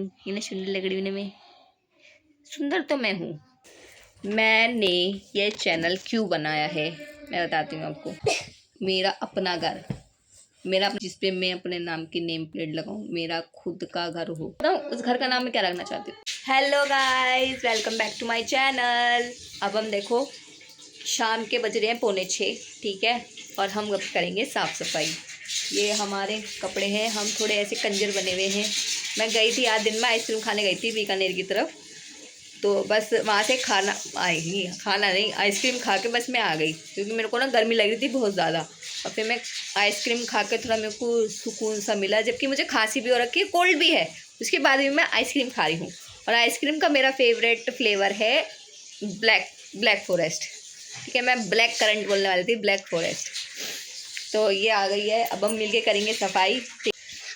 इन्हें सुंदर लग रही में सुंदर तो मैं हूँ। मैंने ये चैनल क्यों बनाया है मैं बताती हूँ आपको। मेरा अपना घर, मेरा जिस पे मैं अपने नाम की नेम प्लेट लगाऊं, मेरा खुद का घर हो तो उस घर का नाम मैं क्या रखना चाहती हूँ। Hello guys, welcome back to my channel. अब हम देखो शाम के बज रहे हैं 5:45, ठीक है, और हम अब करेंगे साफ़ सफाई। ये हमारे कपड़े हैं, हम थोड़े ऐसे कंजर बने हुए हैं। मैं गई थी आज दिन में आइसक्रीम खाने गई थी बीकानेर की तरफ, तो बस वहाँ से खाना नहीं आइसक्रीम खा के बस मैं आ गई, क्योंकि मेरे को ना गर्मी लग रही थी बहुत ज़्यादा। और फिर मैं आइसक्रीम खा के थोड़ा मेरे को सुकून सा मिला, जबकि मुझे खांसी भी हो रखी है, कोल्ड भी है। उसके बाद भी मैं आइसक्रीम खा रही हूँ। और आइसक्रीम का मेरा फेवरेट फ्लेवर है ब्लैक फॉरेस्ट, ठीक है। मैं ब्लैक करंट बोलने वाली थी, ब्लैक फॉरेस्ट। तो ये आ गई है, अब हम मिलके करेंगे सफाई।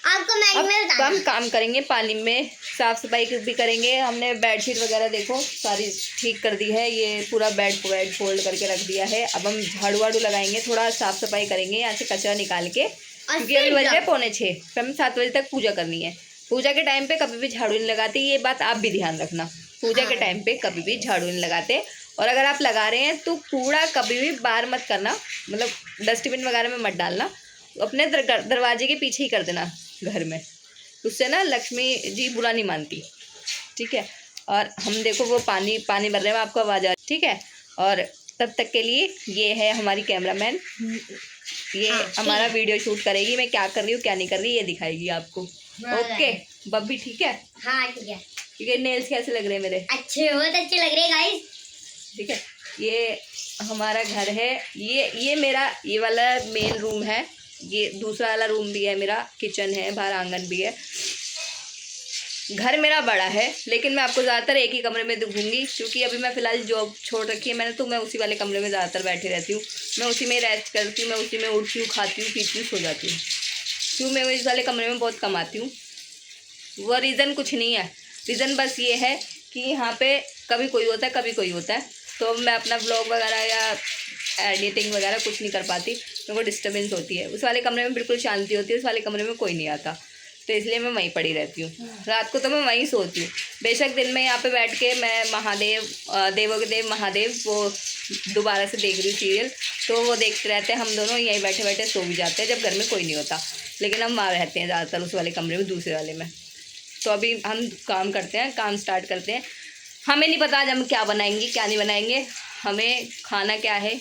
आपको अब हम काम करेंगे, पानी में साफ़ सफाई भी करेंगे। हमने बेडशीट वगैरह देखो सारी ठीक कर दी है, ये पूरा बेड फोल्ड करके रख दिया है। अब हम झाड़ू वाड़ू लगाएंगे, थोड़ा साफ़ सफाई करेंगे यहाँ से कचरा निकाल के, क्योंकि अभी बज रहे हैं 5:45, फिर हम 7 बजे तक पूजा करनी है। पूजा के टाइम पे कभी भी झाड़ू नहीं लगाते, ये बात आप भी ध्यान रखना। पूजा के टाइम पे कभी भी झाड़ू नहीं लगाते, और अगर आप लगा रहे हैं तो कूड़ा कभी भी बाहर मत करना, मतलब डस्टबिन वगैरह में मत डालना, अपने दरवाजे के पीछे ही कर देना घर में। उससे ना लक्ष्मी जी बुरा नहीं मानती, ठीक है। और हम देखो वो पानी भर रहे हैं, आपको आवाज़ आ रही, ठीक है। और तब तक के लिए ये है हमारी कैमरामैन, ये हमारा वीडियो शूट करेगी। मैं क्या कर रही हूँ क्या नहीं कर रही ये दिखाएगी आपको। ओके बब्बी, ठीक है। हाँ ठीक है। ठीक है, नेल्स कैसे लग रहे हैं मेरे? अच्छे, बहुत अच्छे लग रहे हैं गाइस, ठीक है। ये हमारा घर है, ये मेरा ये वाला मेन रूम है, ये दूसरा वाला रूम भी है मेरा, किचन है, बाहर आंगन भी है। घर मेरा बड़ा है, लेकिन मैं आपको ज़्यादातर एक ही कमरे में दिखूंगी, क्योंकि अभी मैं फ़िलहाल जॉब छोड़ रखी है मैंने, तो मैं उसी वाले कमरे में ज़्यादातर बैठी रहती हूँ। मैं उसी में रेस्ट करती हूँ, मैं उसी में उठती हूँ, खाती हूँ, पीती हूँ, सो जाती हूँ। क्यों मैं इस वाले कमरे में बहुत कम आती हूँ, वो रीज़न कुछ नहीं है। रीज़न बस ये है कि यहाँ पे कभी कोई होता है कभी कोई होता है, तो मैं अपना व्लॉग वगैरह या एडिटिंग वगैरह कुछ नहीं कर पाती, मेरे को डिस्टर्बेंस होती है। उस वाले कमरे में बिल्कुल शांति होती है, उस वाले कमरे में कोई नहीं आता, तो इसलिए मैं वहीं पड़ी रहती हूँ। रात को तो मैं वहीं सोती हूँ। बेशक दिन में यहाँ पे बैठ के मैं महादेव, देवों के देव महादेव, वो दोबारा से देख रही हूँ सीरियल, तो वो देखते रहते हैं, हम दोनों यहीं बैठे बैठे सो भी जाते हैं जब घर में कोई नहीं होता। लेकिन हम वहाँ रहते हैं ज़्यादातर उस वाले कमरे में, दूसरे वाले में। तो अभी हम काम करते हैं, काम स्टार्ट करते हैं। हमें नहीं पता आज हम क्या बनाएंगे क्या नहीं बनाएंगे, हमें खाना क्या है।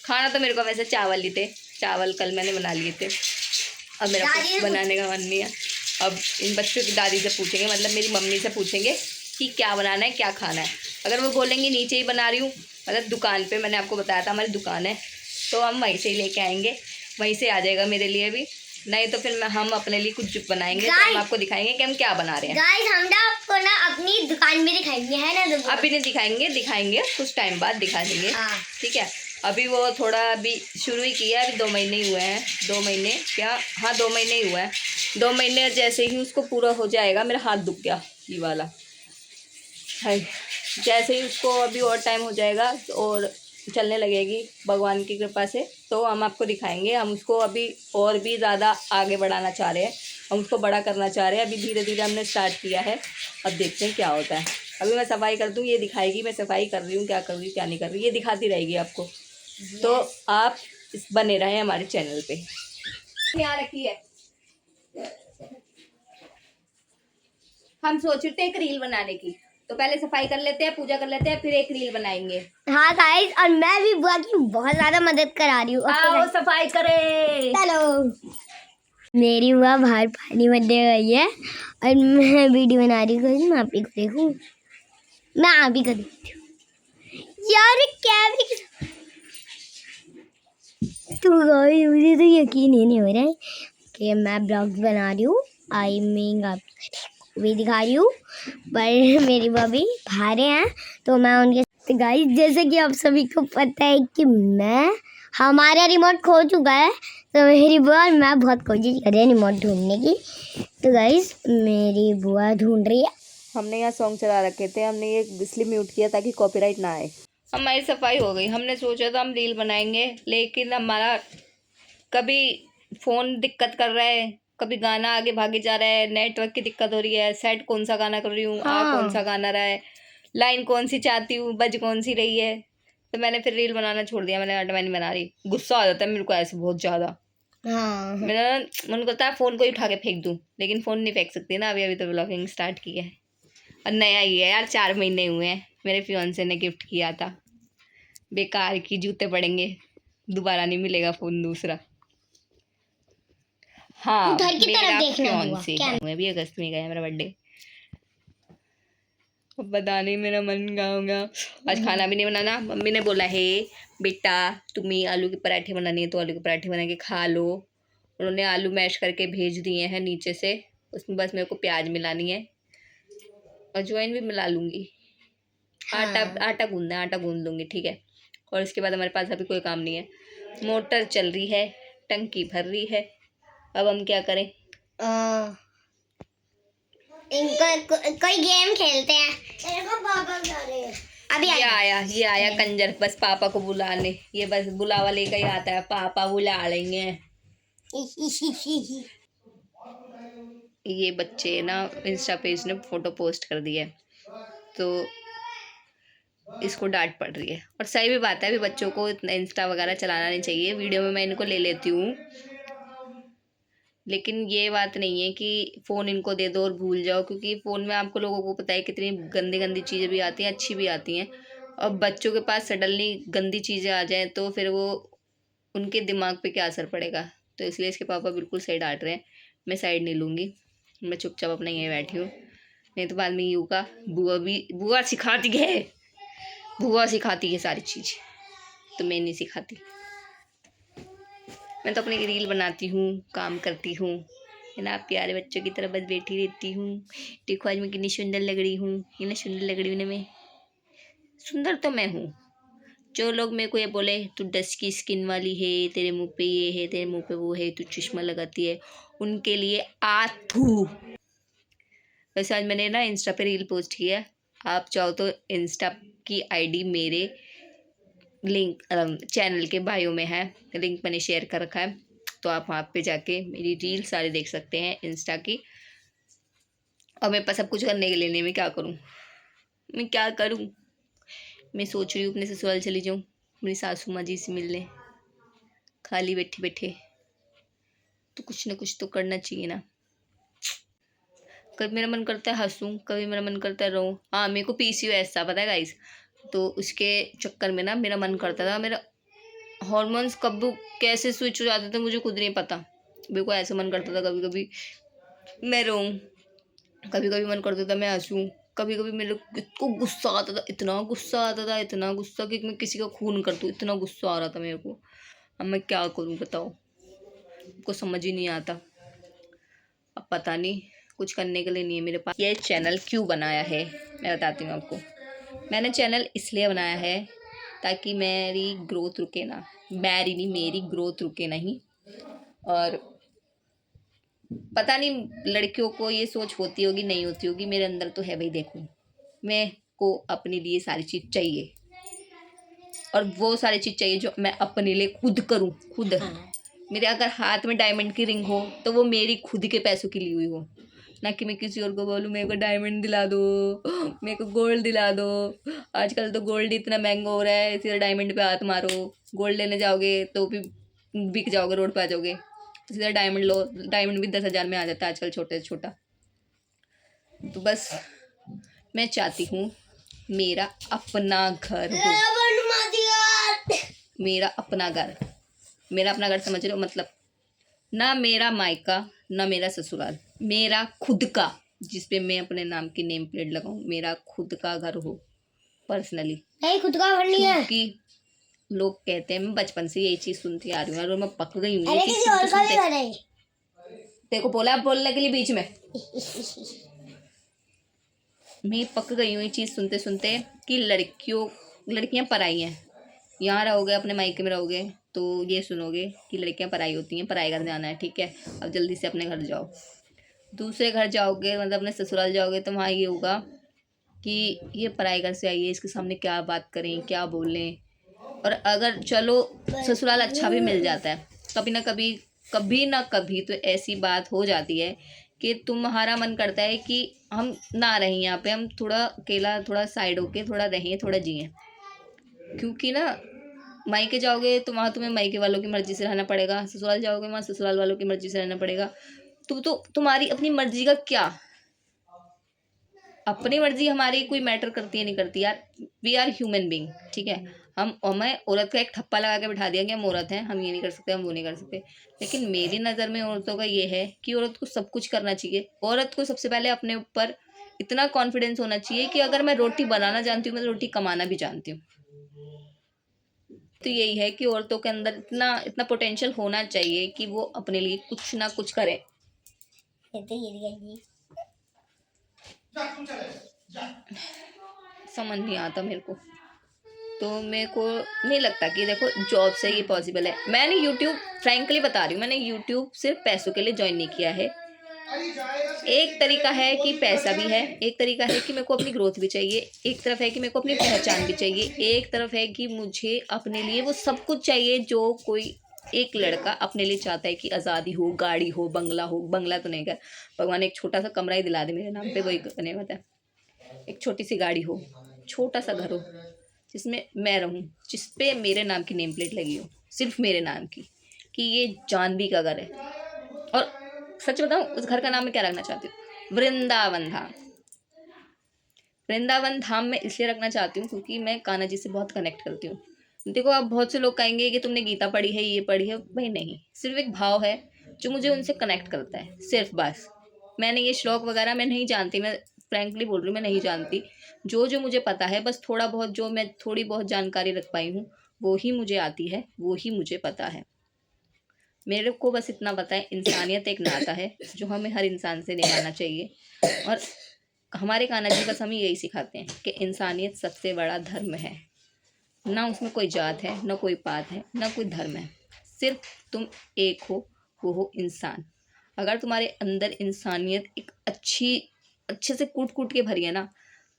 खाना तो मेरे को वैसे चावल ही थे, चावल कल मैंने बना लिए थे, अब मेरा कुछ बनाने का मन नहीं है। अब इन बच्चों की दादी से पूछेंगे, मतलब मेरी मम्मी से पूछेंगे कि क्या बनाना है क्या खाना है। अगर वो बोलेंगे नीचे ही बना रही हूँ, मतलब दुकान पे, मैंने आपको बताया था हमारी दुकान है, तो हम वहीं से ही लेके आएंगे, वहीं से आ जाएगा मेरे लिए भी। नहीं तो फिर हम अपने लिए कुछ बनाएंगे, तो हम आपको दिखाएंगे कि हम क्या बना रहे हैं। गाइस हम ना आपको ना अपनी दुकान में दिखाएंगे, है ना। अभी नहीं दिखाएंगे कुछ टाइम बाद दिखा देंगे, ठीक है। अभी वो थोड़ा अभी शुरू ही किया है, अभी 2 महीने ही हुए हैं, 2 महीने क्या, हाँ 2 महीने ही हुआ है। 2 महीने जैसे ही उसको पूरा हो जाएगा, मेरा हाथ दुख गया ये वाला है, जैसे ही उसको अभी और टाइम हो जाएगा और चलने लगेगी भगवान की कृपा से, तो हम आपको दिखाएंगे। हम उसको अभी और भी ज़्यादा आगे बढ़ाना चाह रहे हैं, हम उसको बड़ा करना चाह रहे हैं। अभी धीरे धीरे हमने स्टार्ट किया है, अब देखते हैं क्या होता है। अभी मैं सफाई कर दूँ, ये दिखाएगी मैं सफाई कर रही हूँ, क्या कर रही हूँ क्या नहीं कर रही, ये दिखाती रहेगी आपको। तो आप बने रहें हमारे चैनल पे। यहाँ रखी है, हम सोच रहे थे एक रील बनाने की, तो पहले सफाई कर लेते हैं, पूजा कर लेते हैं, फिर एक रील बनाएंगे। हाँ गाइस, और मैं भी बुआ की बहुत ज्यादा मदद करा रही हूँ। आओ सफाई करें, चलो। मेरी बुआ बाहर पानी भरने गई है और मैं वीडियो बना रही हूँ, मैं आप ही को देखूँ, मैं आप ही को देखती हूँ यार। क्या तो गाइस मुझे तो यकीन ही नहीं हो रहा है कि मैं ब्लॉग बना रही हूँ। आई मीन आप भी दिखा रही हूँ, पर मेरी भाभी बाहर हैं, तो मैं उनके गाइस, जैसे कि आप सभी को पता है कि हमारा रिमोट खो चुका है, तो मेरी बुआ मैं बहुत कोशिश कर रही है रिमोट ढूंढने की। तो गाइस मेरी बुआ ढूंढ रही है। हमने यहाँ सॉन्ग चला रखे थे, हमने ये इसलिए म्यूट किया ताकि कॉपीराइट ना आए। हमारी सफाई हो गई, हमने सोचा था हम रील बनाएंगे, लेकिन हमारा कभी फ़ोन दिक्कत कर रहा है, कभी गाना आगे भागे जा रहा है, नेटवर्क की दिक्कत हो रही है, सेट कौन सा गाना कर रही हूँ, आ कौन सा गाना रहा है, लाइन कौन सी चाहती हूँ, बज कौन सी रही है। तो मैंने फिर रील बनाना छोड़ दिया। मैंने मैं नहीं बना रही, गुस्सा आ जाता है मेरे को ऐसे बहुत ज़्यादा। हाँ मेरा मन करता है फ़ोन को ही उठा के फेंक दूँ, लेकिन फ़ोन नहीं फेंक सकती ना, अभी अभी तो व्लॉगिंग स्टार्ट की है और नया ही है यार, 4 महीने हुए हैं। मेरे फियांसे ने गिफ्ट किया था। बेकार की, जूते पड़ेंगे, दोबारा नहीं मिलेगा फ़ोन दूसरा। हाँ, उधर की तरफ मेरा देखना हुआ, फियांसे क्या? है। मैं भी अगस्त में गया मेरा बर्थडे। अब पता नहीं मेरा मन क्या होगा। आज खाना भी नहीं बनाना। मम्मी ने बोला है बेटा तुम्हें आलू के पराठे बनानी है तो आलू के पराठे बना के खा लो। उन्होंने आलू मैश करके भेज दिए हैं नीचे से, उसमें बस मेरे को प्याज मिलानी है, अजवाइन भी मिला लूँगी। आटा आटा गूंदना है, आटा गूंद लूँगी, ठीक है। और इसके बाद हमारे पास अभी कोई काम नहीं है। मोटर चल रही है, टंकी भर रही है, अब हम क्या करें। इनको कोई गेम खेलते हैं। तेरे को पापा बता रहे हैं अभी ये आया कंजर बस पापा को बुलाने। ये बस बुलावा लेकर ही आता है, पापा बुला लेंगे। ये बच्चे ना इंस्टा पे इसने फोटो पोस्ट कर दी है तो इसको डांट पड़ रही है। और सही भी बात है, अभी बच्चों को इतना इंस्टा वगैरह चलाना नहीं चाहिए। वीडियो में मैं इनको ले लेती हूँ, लेकिन ये बात नहीं है कि फ़ोन इनको दे दो और भूल जाओ, क्योंकि फ़ोन में आपको लोगों को पता है कितनी गंदी गंदी चीज़ें भी आती हैं, अच्छी भी आती हैं। और बच्चों के पास सडनली गंदी चीज़ें आ जाएं तो फिर वो उनके दिमाग पे क्या असर पड़ेगा। तो इसलिए इसके पापा बिल्कुल सही डांट रहे हैं। मैं साइड नहीं लूँगी, मैं चुपचाप अपना यहीं बैठी हूँ, नहीं तो बाद में यूँ का बुआ सिखाती है, बुआ सिखाती है सारी चीज़, तो मैं नहीं सिखाती। मैं तो अपनी रील बनाती हूँ, काम करती हूँ, है ना, प्यारे बच्चों की तरह बस बैठी रहती हूँ। देखो आज मैं कितनी सुंदर लग रही हूँ, कितनी सुंदर लग रही हूँ ना मैं। सुंदर तो मैं हूँ। जो लोग मेरे को ये बोले तू डस्ट की स्किन वाली है, तेरे मुंह पे ये है, तेरे मुंह पे वो है, तू चश्मा लगाती है, उनके लिए आथू। वैसे आज मैंने ना इंस्टा पे रील पोस्ट किया है, आप चाहो तो इंस्टा की आईडी मेरे लिंक चैनल के बायो में है, लिंक मैंने शेयर कर रखा है, तो आप वहाँ पे जाके मेरी रील सारी देख सकते हैं इंस्टा की। और मेरे पास सब कुछ करने के लिए नहीं, मैं क्या करूँ, मैं क्या करूँ। मैं सोच रही हूँ अपने ससुराल चली जाऊँ मेरी सासू माँ जी से मिलने। खाली बैठे बैठे तो कुछ ना कुछ तो करना चाहिए ना। कभी मेरा मन करता है हंसूँ, कभी मेरा मन करता है रोऊँ। हाँ, मेरे को PCOS था, पता है गाइस, तो उसके चक्कर में ना मेरा मन करता था, मेरा हॉर्मोन्स कब कैसे स्विच हो जाते थे मुझे खुद नहीं पता। मेरे को ऐसे मन करता था कभी कभी मैं रोऊँ, कभी कभी मन करता था मैं हंसूँ, कभी कभी मेरे को गुस्सा आता था, इतना गुस्सा आता था, इतना गुस्सा कि मैं किसी का खून कर दूँ, इतना गुस्सा आ रहा था मेरे को। अब मैं क्या करूँ बताओ, को समझ ही नहीं आता। अब पता नहीं, कुछ करने के लिए नहीं है मेरे पास। ये चैनल क्यों बनाया है मैं बताती हूँ आपको। मैंने चैनल इसलिए बनाया है ताकि मेरी ग्रोथ रुके ना, मेरी ग्रोथ रुके नहीं। और पता नहीं लड़कियों को ये सोच होती होगी नहीं होती होगी, मेरे अंदर तो है भाई। देखो, मैं को अपने लिए सारी चीज़ चाहिए, और वो सारी चीज़ चाहिए जो मैं अपने लिए खुद करूँ, खुद। मेरे अगर हाथ में डायमंड की रिंग हो तो वो मेरी खुद के पैसों की ली हुई हो, ना कि मैं किसी और को बोलूँ मेरे को डायमंड दिला दो, मेरे को गोल्ड दिला दो। आजकल तो गोल्ड इतना महंगा हो रहा है, सीधा डायमंड पे हाथ मारो, गोल्ड लेने जाओगे तो भी बिक जाओगे, रोड पे आ जाओगे। तो सीधा डायमंड लो, डायमंड भी 10,000 में आ जाता है आजकल, छोटे से छोटा। तो बस मैं चाहती हूँ मेरा अपना घर हो, मेरा अपना घर। मेरा अपना घर समझ रहे हो, मतलब ना मेरा मायका ना मेरा ससुराल, मेरा खुद का, जिसपे मैं अपने नाम की नेम प्लेट लगाऊं, मेरा खुद का घर हो पर्सनली। नहीं, खुद का घर नहीं है। क्योंकि लोग कहते हैं, मैं बचपन से यही चीज़ सुनती आ रही हूँ और मैं पक गई हूँ अरे ये चीज़ किसी और का भी घर है। देखो बोला बोलने के लिए बीच में, मैं पक गई हूँ ये चीज़ सुनते सुनते कि लड़कियाँ पराई हैं। यहाँ रहोगे, अपने मायके में रहोगे तो ये सुनोगे कि लड़कियाँ पराई होती हैं, पराई घर जाना है, ठीक है, अब जल्दी से अपने घर जाओ। दूसरे घर जाओगे, मतलब अपने ससुराल जाओगे, तो वहाँ ये होगा कि ये पराई घर से आई है, इसके सामने क्या बात करें, क्या बोलें। और अगर चलो ससुराल अच्छा भी मिल जाता है, कभी ना कभी कभी ना कभी तो ऐसी बात हो जाती है कि तुम्हारा मन करता है कि हम ना रहें यहाँ पे, हम थोड़ा अकेला, थोड़ा साइड होके थोड़ा रहें, थोड़ा जिएं। क्योंकि ना मायके जाओगे तो वहाँ तुम्हें मायके वालों की मर्जी से रहना पड़ेगा, ससुराल जाओगे वहाँ ससुराल वालों की मर्जी से रहना पड़ेगा। तो तुम्हारी अपनी मर्जी का क्या, अपनी मर्जी हमारी कोई मैटर करती है नहीं करती यार। वी आर ह्यूमन बींग, ठीक है। हमें औरत का एक ठप्पा लगा के बिठा दिया कि हम औरत हैं, हम ये नहीं कर सकते, हम वो नहीं कर सकते। लेकिन मेरी नज़र में औरतों का ये है कि औरत को सब कुछ करना चाहिए। औरत को सबसे पहले अपने ऊपर इतना कॉन्फिडेंस होना चाहिए कि अगर मैं रोटी बनाना जानती हूँ, मैं रोटी कमाना भी जानती हूँ। तो यही है कि औरतों के अंदर इतना इतना पोटेंशियल होना चाहिए कि वो अपने लिए कुछ ना कुछ करें। समझ नहीं आता मेरे को, तो मेरे को नहीं लगता कि देखो जॉब से ये पॉसिबल है। मैंने यूट्यूब, फ्रैंकली बता रही हूँ, मैंने यूट्यूब सिर्फ पैसों के लिए ज्वाइन नहीं किया है। एक तरीका है कि पैसा भी है, एक तरीका है कि मेरे को अपनी ग्रोथ भी चाहिए, एक तरफ है कि मेरे को अपनी पहचान भी चाहिए, एक तरफ है कि मुझे अपने लिए वो सब कुछ चाहिए जो कोई एक लड़का अपने लिए चाहता है कि आज़ादी हो, गाड़ी हो, बंगला हो। बंगला तो नहीं कर, भगवान एक छोटा सा कमरा ही दिला दे मेरे नाम पे, वही बने होता है। एक छोटी सी गाड़ी हो, छोटा सा घर हो जिसमें मैं रहूं, जिस पे मेरे नाम की नेम प्लेट लगी हो, सिर्फ मेरे नाम की, कि ये जानवी का घर है। और सच बताऊं, उस घर का नाम मैं क्या रखना चाहती हूँ? वृंदावन धाम। वृंदावन धाम मैं इसलिए रखना चाहती हूँ क्योंकि मैं कान्हा जी से बहुत कनेक्ट करती हूँ। देखो, अब बहुत से लोग कहेंगे कि तुमने गीता पढ़ी है, ये पढ़ी है। भाई नहीं, सिर्फ एक भाव है जो मुझे उनसे कनेक्ट करता है, सिर्फ बस। मैंने ये श्लोक वगैरह मैं नहीं जानती, मैं फ्रैंकली बोल रही हूँ, मैं नहीं जानती। जो जो मुझे पता है, बस थोड़ा बहुत जो मैं थोड़ी बहुत जानकारी रख पाई हूँ, वो ही मुझे आती है, वो ही मुझे पता है। मेरे को बस इतना पता है, इंसानियत एक नाता है जो हमें हर इंसान से निभाना चाहिए। और हमारे कान्हा जी बस हमें यही सिखाते हैं कि इंसानियत सबसे बड़ा धर्म है। ना उसमें कोई जात है, ना कोई पात है, ना कोई धर्म है। सिर्फ तुम एक हो, वो हो इंसान। अगर तुम्हारे अंदर इंसानियत एक अच्छे से कूट कूट के भरी है ना,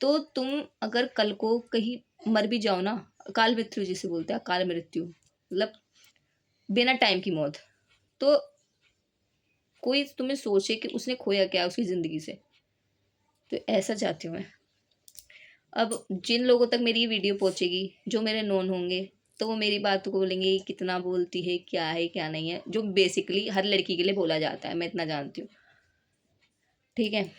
तो तुम अगर कल को कहीं मर भी जाओ ना, अकाल मृत्यु जिसे बोलते हैं, अकाल मृत्यु मतलब बिना टाइम की मौत, तो कोई तुम्हें सोचे कि उसने खोया क्या उसकी ज़िंदगी से। तो ऐसा चाहती हूँ मैं। अब जिन लोगों तक मेरी ये वीडियो पहुंचेगी, जो मेरे नोन होंगे, तो वो मेरी बात को बोलेंगे कितना बोलती है, क्या नहीं है, जो बेसिकली हर लड़की के लिए बोला जाता है, मैं इतना जानती हूँ, ठीक है।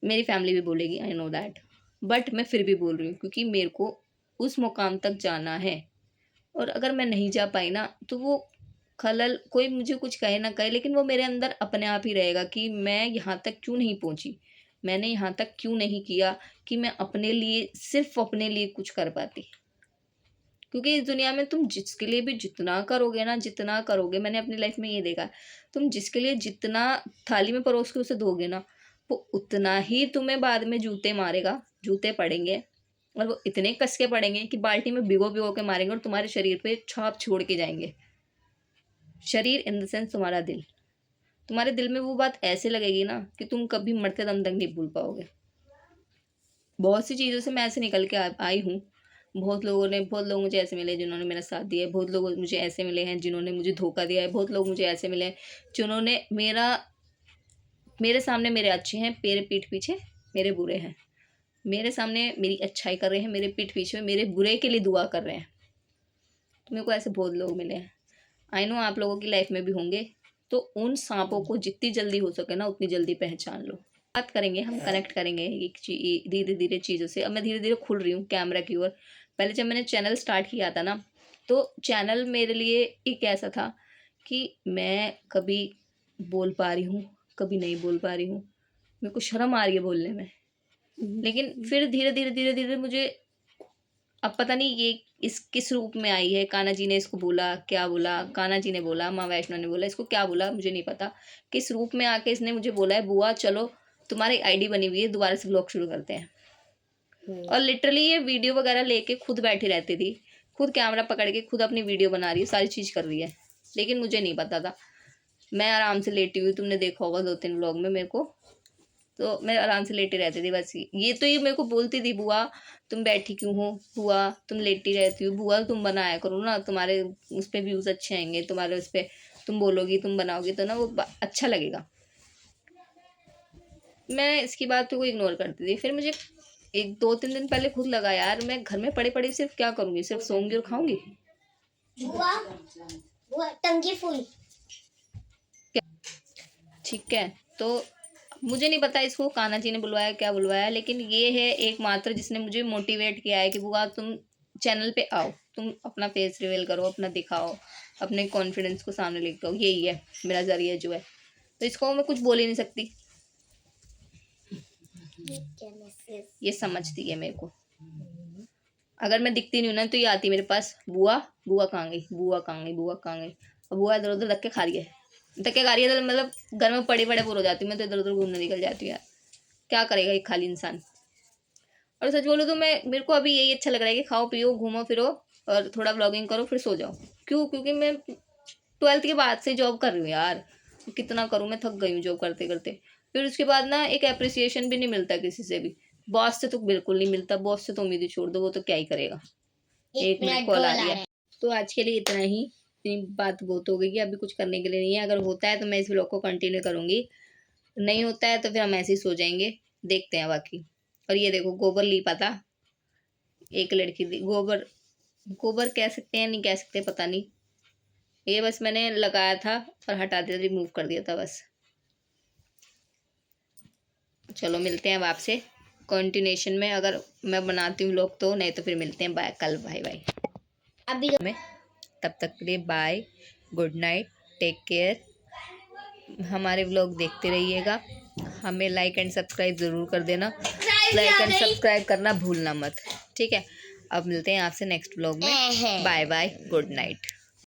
मेरी फैमिली भी बोलेगी, आई नो दैट, बट मैं फिर भी बोल रही हूँ क्योंकि मेरे को उस मुकाम तक जाना है। और अगर मैं नहीं जा पाई ना, तो वो खलल कोई मुझे कुछ कहे ना कहे, लेकिन वो मेरे अंदर अपने आप ही रहेगा कि मैं यहाँ तक क्यों नहीं पहुँची, मैंने यहाँ तक क्यों नहीं किया कि मैं अपने लिए, सिर्फ अपने लिए कुछ कर पाती। क्योंकि इस दुनिया में तुम जिसके लिए भी जितना करोगे ना, जितना करोगे, मैंने अपनी लाइफ में ये देखा है, तुम जिसके लिए जितना थाली में परोस के उसे दोगे ना, वो उतना ही तुम्हें बाद में जूते मारेगा, जूते पड़ेंगे। और वो इतने कस के पड़ेंगे कि बाल्टी में भिगो भिगो के मारेंगे और तुम्हारे शरीर पे छाप छोड़ के जाएंगे। शरीर इन द सेंस तुम्हारा दिल। तुम्हारे दिल में वो बात ऐसे लगेगी ना कि तुम कभी मरते दम तक नहीं भूल पाओगे। बहुत सी चीज़ों से मैं ऐसे निकल के आई हूँ। बहुत लोग मुझे ऐसे मिले जिन्होंने मेरा साथ दिया है, बहुत लोग मुझे ऐसे मिले हैं जिन्होंने मुझे धोखा दिया है, बहुत लोग मुझे ऐसे मिले हैं जिन्होंने मेरे सामने मेरे अच्छे हैं, मेरे पीठ पीछे मेरे बुरे हैं। मेरे सामने मेरी अच्छाई कर रहे हैं, मेरे पीठ पीछे मेरे बुरे के लिए दुआ कर रहे हैं। तो मेरे को ऐसे बहुत लोग मिले हैं। आई नो आप लोगों की लाइफ में भी होंगे। तो उन सांपों को जितनी जल्दी हो सके ना, उतनी जल्दी पहचान लो। बात करेंगे, हम कनेक्ट करेंगे धीरे धीरे चीज़ों से। अब मैं धीरे धीरे खुल रही हूँ कैमरा की ओर। पहले जब मैंने चैनल स्टार्ट किया था ना, तो चैनल मेरे लिए एक ऐसा था कि मैं कभी बोल पा रही हूँ, कभी नहीं बोल पा रही हूँ, मेरे को शर्म आ रही है बोलने में। लेकिन फिर धीरे धीरे मुझे अब पता नहीं ये इस किस रूप में आई है। कान्हा जी ने इसको बोला, क्या बोला, कान्हा जी ने बोला, माँ वैष्णो ने बोला, इसको क्या बोला मुझे नहीं पता। किस रूप में आके इसने मुझे बोला है, बुआ चलो तुम्हारी आईडी बनी हुई है, दोबारा से ब्लॉग शुरू करते हैं। और लिटरली ये वीडियो वगैरह लेके खुद बैठी रहती थी, खुद कैमरा पकड़ के खुद अपनी वीडियो बना रही है, सारी चीज़ कर रही है। लेकिन मुझे नहीं पता था, मैं आराम से लेटी हुई, तुमने देखा होगा 2-3 व्लॉग में मेरे को, तो मैं आराम से लेटी रहती थी बस। ये तो ये मेरे को बोलती थी, बुआ तुम बैठी क्यों हो, बुआ तुम लेटी रहती हो, बुआ तुम बनाया करो ना, तुम्हारे उस पर व्यूज़ अच्छे आएंगे, तुम्हारे उस पर तुम बोलोगी, तुम बनाओगी तो ना वो अच्छा लगेगा। मैं इसकी बात को इग्नोर करती थी। फिर मुझे 1-2-3 दिन पहले खुद लगा यार, मैं घर में पड़े पड़े सिर्फ क्या करूँगी, सिर्फ सोऊंगी और खाऊंगी। बुआ टंकी फुल। ठीक है, तो मुझे नहीं पता इसको कान्हा जी ने बुलवाया क्या बुलवाया, लेकिन ये है एकमात्र जिसने मुझे मोटिवेट किया है कि बुआ तुम चैनल पे आओ, तुम अपना फेस रिवील करो, अपना दिखाओ, अपने कॉन्फिडेंस को सामने लेके आओ। यही है मेरा जरिया जो है, तो इसको मैं कुछ बोल ही नहीं सकती। ये समझती है मेरे को। अगर मैं दिखती नहीं हूँ ना तो ये आती मेरे पास, बुआ बुआ कहाँ गई, बुआ कहाँ गई, बुआ कहाँ गई। और बुआ इधर उधर धक्के खा रही है, धक्के खा रही है तो मतलब घर में पड़े पड़े बोर हो जाती हूँ मैं, तो इधर उधर घूमने निकल जाती हूँ यार। क्या करेगा ये खाली इंसान। और सच बोलूँ तो मेरे को अभी यही अच्छा लग रहा है कि खाओ पियो घूमो फिरो और थोड़ा ब्लॉगिंग करो फिर सो जाओ। क्यों? क्योंकि मैं 12th के बाद से जॉब कर रही हूँ यार, कितना करूँ, मैं थक गई हूँ जॉब करते करते। फिर उसके बाद ना एक अप्रिसिएशन भी नहीं मिलता किसी से भी, बॉस से तो बिल्कुल नहीं मिलता, बॉस से तो उम्मीद ही छोड़ दो, वो तो क्या ही करेगा। 1 मिनट कॉल आ रही है। तो आज के लिए इतना ही, इतनी बात बहुत हो गई कि अभी कुछ करने के लिए नहीं है। अगर होता है तो मैं इस ब्लॉग को कंटिन्यू करूँगी, नहीं होता है तो फिर हम ऐसे ही सो जाएंगे, देखते हैं बाकी। और ये देखो गोबर लीपा था, एक लड़की थी, गोबर गोबर कह सकते हैं नहीं कह सकते पता नहीं, ये बस मैंने लगाया था और हटा दिया, रिमूव कर दिया था बस। चलो मिलते हैं अब आपसे कंटिन्यूशन में, अगर मैं बनाती हूँ व्लॉग तो, नहीं तो फिर मिलते हैं बाय कल। बाय बाय अभी में, तब तक के लिए bye, good night, take care. हमारे व्लॉग देखते रहिएगा, हमें लाइक एंड सब्सक्राइब ज़रूर कर देना, लाइक एंड सब्सक्राइब करना भूलना मत, ठीक है। अब मिलते हैं आपसे नेक्स्ट व्लॉग में, बाय बाय, गुड नाइट।